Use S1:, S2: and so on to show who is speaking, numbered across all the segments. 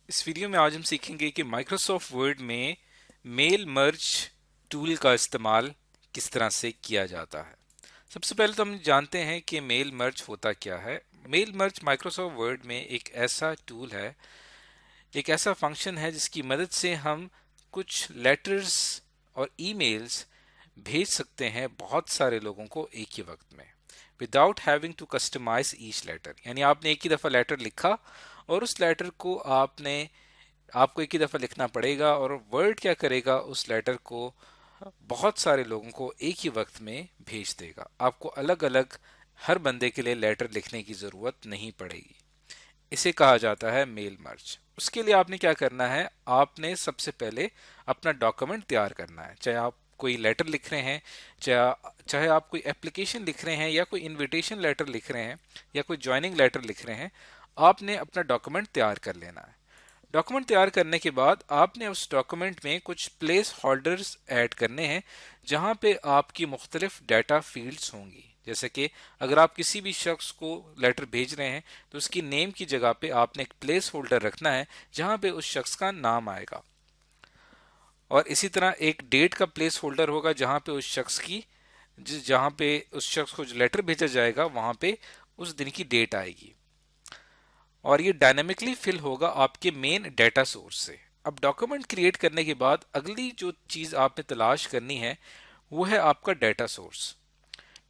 S1: इस वीडियो में आज हम सीखेंगे कि माइक्रोसॉफ्ट वर्ड में मेल मर्ज टूल का इस्तेमाल किस तरह से किया जाता है। सबसे पहले तो हम जानते हैं कि मेल मर्ज होता क्या है। मेल मर्ज माइक्रोसॉफ्ट वर्ड में एक ऐसा टूल है, एक ऐसा फंक्शन है जिसकी मदद से हम कुछ लेटर्स और ईमेल्स भेज सकते हैं बहुत सारे लोगों को एक ही वक्त में, without having to customise each letter. यानी आपने एक ही दफ़ा लेटर लिखा और उस लेटर को आपको एक ही दफ़ा लिखना पड़ेगा और वर्ड क्या करेगा, उस लेटर को बहुत सारे लोगों को एक ही वक्त में भेज देगा। आपको अलग अलग हर बंदे के लिए लेटर लिखने की ज़रूरत नहीं पड़ेगी। इसे कहा जाता है मेल मर्ज। उसके लिए आपने क्या करना है, आपने सबसे पहले अपना डॉक्यूमेंट तैयार करना है। चाहे आप कोई लेटर लिख रहे हैं, चाहे आप कोई एप्लीकेशन लिख रहे हैं, या कोई इनविटेशन लेटर लिख रहे हैं, या कोई ज्वाइनिंग लेटर लिख रहे हैं, आपने अपना डॉक्यूमेंट तैयार कर लेना है। डॉक्यूमेंट तैयार करने के बाद आपने उस डॉक्यूमेंट में कुछ प्लेस होल्डर्स ऐड करने हैं, जहां पे आपकी मुख्तलिफ डाटा फील्ड्स होंगी। जैसे कि अगर आप किसी भी शख्स को लेटर भेज रहे हैं तो उसकी नेम की जगह पे आपने एक प्लेस होल्डर रखना है जहां पे उस शख्स का नाम आएगा, और इसी तरह एक डेट का प्लेस होल्डर होगा जहां पे उस शख्स को जो लेटर भेजा जाएगा वहां पे उस दिन की डेट आएगी, और ये डायनेमिकली फिल होगा आपके मेन डेटा सोर्स से। अब डॉक्यूमेंट क्रिएट करने के बाद अगली जो चीज आपने तलाश करनी है वो है आपका डेटा सोर्स।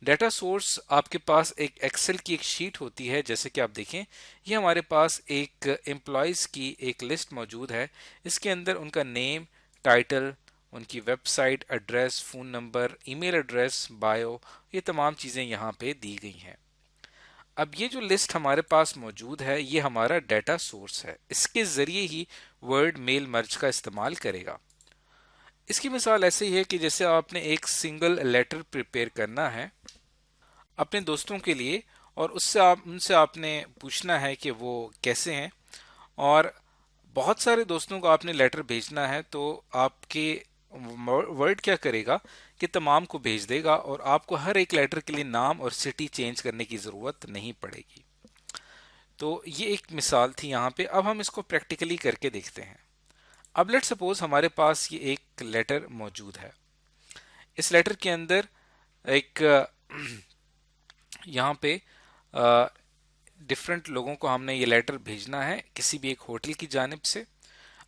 S1: डेटा सोर्स आपके पास एक एक्सेल की एक शीट होती है। जैसे कि आप देखें, ये हमारे पास एक एम्प्लॉयज की एक लिस्ट मौजूद है। इसके अंदर उनका नेम, टाइटल, उनकी website address, phone number, email address, bio, ये तमाम चीज़ें यहाँ पे दी गई हैं। अब ये जो लिस्ट हमारे पास मौजूद है ये हमारा डेटा सोर्स है। इसके ज़रिए ही वर्ड मेल मर्ज का इस्तेमाल करेगा। इसकी मिसाल ऐसे ही है कि जैसे आपने एक सिंगल लेटर प्रिपेयर करना है अपने दोस्तों के लिए, और उनसे आपने पूछना है कि वो कैसे हैं, और बहुत सारे दोस्तों को आपने लेटर भेजना है, तो आपके वर्ड क्या करेगा कि तमाम को भेज देगा और आपको हर एक लेटर के लिए नाम और सिटी चेंज करने की ज़रूरत नहीं पड़ेगी। तो ये एक मिसाल थी यहाँ पे। अब हम इसको प्रैक्टिकली करके देखते हैं। अब लेट सपोज हमारे पास ये एक लेटर मौजूद है। इस लेटर के अंदर एक यहाँ पे डिफरेंट लोगों को हमने ये लेटर भेजना है किसी भी एक होटल की जानिब से।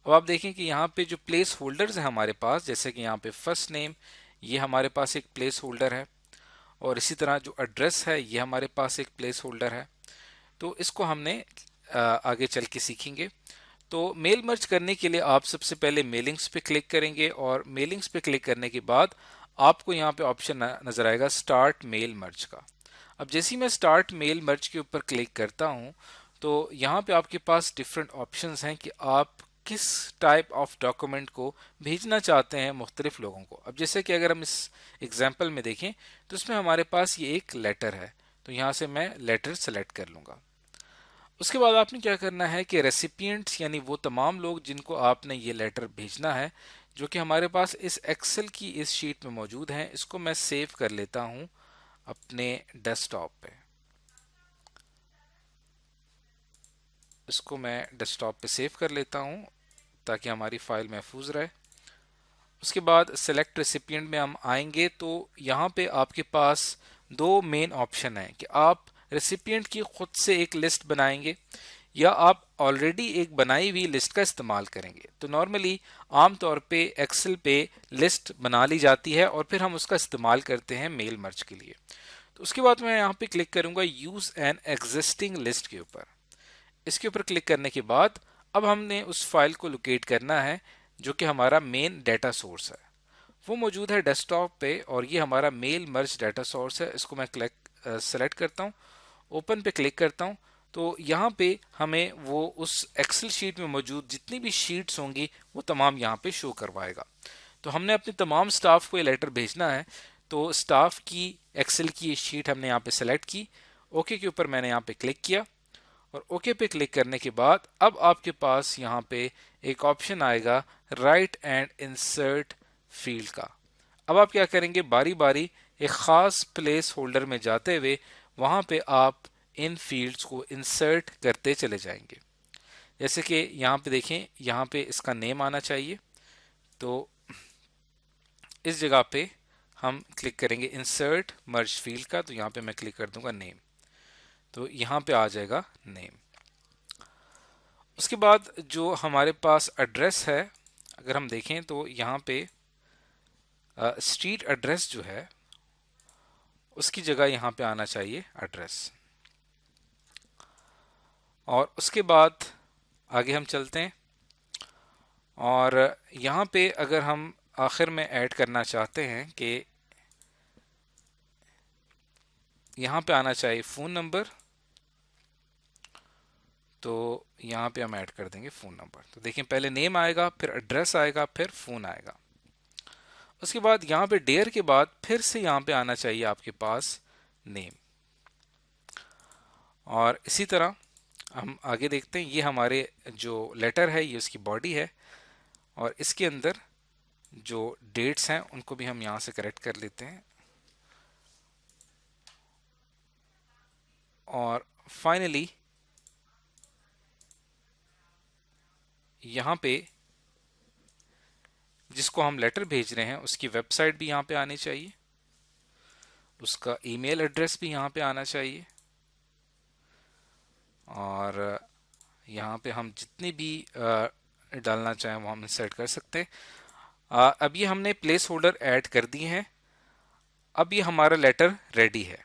S1: अब आप देखें कि यहाँ पे जो प्लेस होल्डर्स हैं हमारे पास, जैसे कि यहाँ पे फर्स्ट नेम, ये हमारे पास एक प्लेस होल्डर है, और इसी तरह जो एड्रेस है ये हमारे पास एक प्लेस होल्डर है। तो इसको हमने आगे चल के सीखेंगे। तो मेल मर्ज करने के लिए आप सबसे पहले मेलिंग्स पे क्लिक करेंगे, और मेलिंग्स पे क्लिक करने के बाद आपको यहाँ पे ऑप्शन नजर आएगा स्टार्ट मेल मर्ज का। अब जैसे ही मैं स्टार्ट मेल मर्ज के ऊपर क्लिक करता हूँ तो यहाँ पे आपके पास डिफरेंट ऑप्शंस हैं कि आप किस टाइप ऑफ डॉक्यूमेंट को भेजना चाहते हैं मुख्तलिफ लोगों को। अब जैसे कि अगर हम इस एग्जाम्पल में देखें तो इसमें हमारे पास ये एक लेटर है, तो यहाँ से मैं लेटर सेलेक्ट कर लूँगा। उसके बाद आपने क्या करना है कि रेसिपिएंट्स यानी वो तमाम लोग जिनको आपने ये लेटर भेजना है, जो कि हमारे पास इस एक्सेल की इस शीट में मौजूद हैं, इसको मैं सेव कर लेता हूँ अपने डेस्कटॉप पे। इसको मैं डेस्कटॉप पे सेव कर लेता हूँ ताकि हमारी फाइल महफूज रहे। उसके बाद सेलेक्ट रेसिपिएंट में हम आएंगे तो यहाँ पे आपके पास दो मेन ऑप्शन हैं कि आप रेसिपिएंट की खुद से एक लिस्ट बनाएंगे या आप ऑलरेडी एक बनाई हुई लिस्ट का इस्तेमाल करेंगे। तो नॉर्मली आमतौर पे एक्सेल पे लिस्ट बना ली जाती है और फिर हम उसका इस्तेमाल करते हैं मेल मर्ज के लिए। तो उसके बाद मैं यहाँ पे क्लिक करूंगा यूज एन एग्जिस्टिंग लिस्ट के ऊपर। इसके ऊपर क्लिक करने के बाद अब हमने उस फाइल को लोकेट करना है जो कि हमारा मेन डाटा सोर्स है। वो मौजूद है डेस्कटॉप पे, और ये हमारा मेल मर्ज डाटा सोर्स है। इसको मैं सेलेक्ट करता हूँ, ओपन पे क्लिक करता हूँ। तो यहाँ पे हमें वो उस एक्सेल शीट में मौजूद जितनी भी शीट्स होंगी वो तमाम यहाँ पे शो करवाएगा। तो हमने अपने तमाम स्टाफ को ये लेटर भेजना है, तो स्टाफ की एक्सेल की ये शीट हमने यहाँ पे सेलेक्ट की। ओके के ऊपर मैंने यहाँ पे क्लिक किया, और ओके पे क्लिक करने के बाद अब आपके पास यहाँ पे एक ऑप्शन आएगा राइट एंड इंसर्ट फील्ड का। अब आप क्या करेंगे, बारी बारी एक खास प्लेस होल्डर में जाते हुए वहां पे आप इन फील्ड्स को इंसर्ट करते चले जाएंगे। जैसे कि यहाँ पे देखें, यहाँ पे इसका नेम आना चाहिए। तो इस जगह पे हम क्लिक करेंगे इंसर्ट मर्ज फील्ड का, तो यहाँ पे मैं क्लिक कर दूंगा नेम, तो यहाँ पे आ जाएगा नेम। उसके बाद जो हमारे पास एड्रेस है, अगर हम देखें तो यहाँ पे स्ट्रीट एड्रेस जो है उसकी जगह यहाँ पे आना चाहिए एड्रेस। और उसके बाद आगे हम चलते हैं, और यहाँ पे अगर हम आखिर में ऐड करना चाहते हैं कि यहाँ पे आना चाहिए फ़ोन नंबर, तो यहाँ पे हम ऐड कर देंगे फ़ोन नंबर। तो देखिए पहले नेम आएगा, फिर एड्रेस आएगा, फिर फ़ोन आएगा। उसके बाद यहाँ पे डेयर के बाद फिर से यहाँ पे आना चाहिए आपके पास नेम। और इसी तरह हम आगे देखते हैं, ये हमारे जो लेटर है ये उसकी बॉडी है, और इसके अंदर जो डेट्स हैं उनको भी हम यहाँ से करेक्ट कर लेते हैं। और फाइनली यहाँ पे जिसको हम लेटर भेज रहे हैं उसकी वेबसाइट भी यहाँ पे आनी चाहिए, उसका ईमेल एड्रेस भी यहाँ पे आना चाहिए, और यहाँ पे हम जितनी भी डालना चाहें वो हम इंसर्ट कर सकते हैं। अब ये हमने प्लेस होल्डर ऐड कर दिए हैं। अब ये हमारा लेटर रेडी है।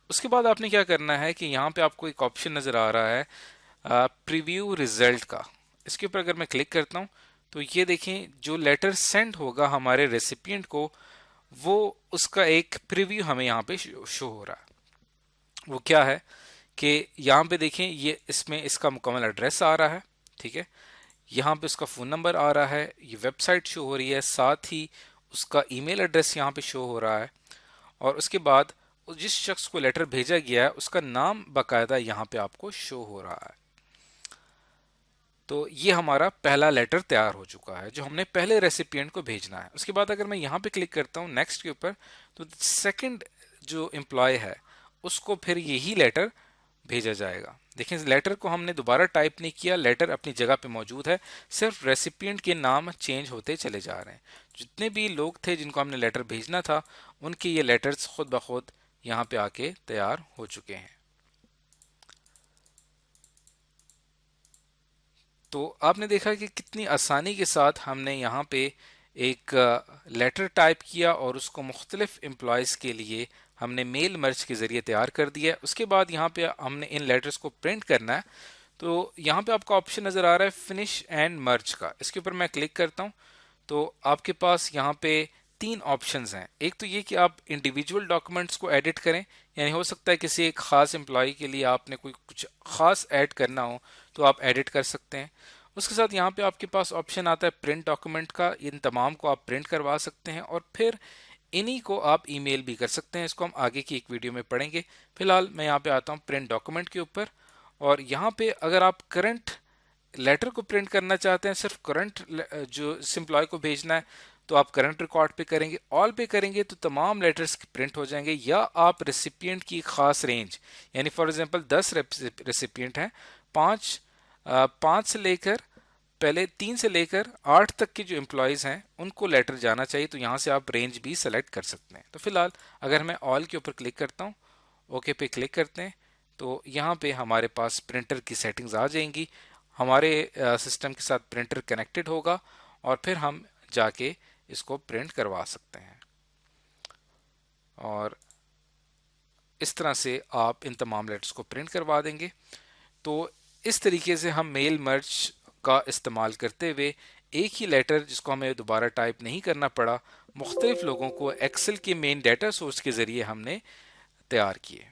S1: उसके बाद आपने क्या करना है कि यहाँ पे आपको एक ऑप्शन नज़र आ रहा है प्रीव्यू रिजल्ट का। इसके ऊपर अगर मैं क्लिक करता हूँ तो ये देखें जो लेटर सेंड होगा हमारे रेसिपिएंट को, वो उसका एक प्रीव्यू हमें यहाँ पे शो हो रहा है। वो क्या है कि यहाँ पे देखें, ये इसमें इसका मुकम्मल एड्रेस आ रहा है, ठीक है, यहाँ पे उसका फ़ोन नंबर आ रहा है, ये वेबसाइट शो हो रही है, साथ ही उसका ईमेल एड्रेस यहाँ पे शो हो रहा है, और उसके बाद जिस शख्स को लेटर भेजा गया है उसका नाम बाकायदा यहाँ पे आपको शो हो रहा है। तो ये हमारा पहला लेटर तैयार हो चुका है जो हमने पहले रेसिपिएंट को भेजना है। उसके बाद अगर मैं यहाँ पे क्लिक करता हूँ नेक्स्ट के ऊपर, तो सेकंड जो एम्प्लॉय है उसको फिर यही लेटर भेजा जाएगा। देखिए लेटर को हमने दोबारा टाइप नहीं किया, लेटर अपनी जगह पे मौजूद है, सिर्फ रेसिपिएंट के नाम चेंज होते चले जा रहे हैं। जितने भी लोग थे जिनको हमने लेटर भेजना था उनके ये लेटर्स खुद ब खुद यहाँ पे आके तैयार हो चुके हैं। तो आपने देखा कि कितनी आसानी के साथ हमने यहाँ पे एक लेटर टाइप किया और उसको मुख्तलिफ एम्प्लॉयज़ के लिए हमने मेल मर्ज के ज़रिए तैयार कर दिया। उसके बाद यहाँ पे हमने इन लेटर्स को प्रिंट करना है। तो यहाँ पे आपका ऑप्शन नज़र आ रहा है फिनिश एंड मर्ज का, इसके ऊपर मैं क्लिक करता हूँ तो आपके पास यहाँ पे तीन ऑप्शंस हैं। एक तो ये कि आप इंडिविजुअल डॉक्यूमेंट्स को एडिट करें, यानी हो सकता है किसी एक ख़ास एम्प्लॉय के लिए आपने कोई कुछ ख़ास ऐड करना हो तो आप एडिट कर सकते हैं। उसके साथ यहाँ पे आपके पास ऑप्शन आता है प्रिंट डॉक्यूमेंट का, इन तमाम को आप प्रिंट करवा सकते हैं और फिर इन्हीं को आप ईमेल भी कर सकते हैं। इसको हम आगे की एक वीडियो में पढ़ेंगे। फिलहाल मैं यहाँ पे आता हूँ प्रिंट डॉक्यूमेंट के ऊपर, और यहाँ पे अगर आप करंट लेटर को प्रिंट करना चाहते हैं, सिर्फ करंट जो इस एम्प्लॉय को भेजना है, तो आप करंट रिकॉर्ड पे करेंगे, ऑल पे करेंगे तो तमाम लेटर्स प्रिंट हो जाएंगे। या आप रेसिपिएंट की खास रेंज, यानी फॉर एग्जांपल 10 रेसिपिएंट हैं, पाँच से लेकर पहले 3 से लेकर 8 तक के जो एम्प्लॉयज़ हैं उनको लेटर जाना चाहिए, तो यहाँ से आप रेंज भी सेलेक्ट कर सकते हैं। तो फिलहाल अगर मैं ऑल के ऊपर क्लिक करता हूँ, ओके पे क्लिक करते हैं, तो यहाँ पे हमारे पास प्रिंटर की सेटिंग्स आ जाएंगी, हमारे सिस्टम के साथ प्रिंटर कनेक्टेड होगा और फिर हम जाके इसको प्रिंट करवा सकते हैं। और इस तरह से आप इन तमाम लेटर्स को प्रिंट करवा देंगे। तो इस तरीके से हम मेल मर्ज का इस्तेमाल करते हुए एक ही लेटर जिसको हमें दोबारा टाइप नहीं करना पड़ा, मुख्तलिफ लोगों को एक्सेल के मेन डाटा सोर्स के ज़रिए हमने तैयार किए।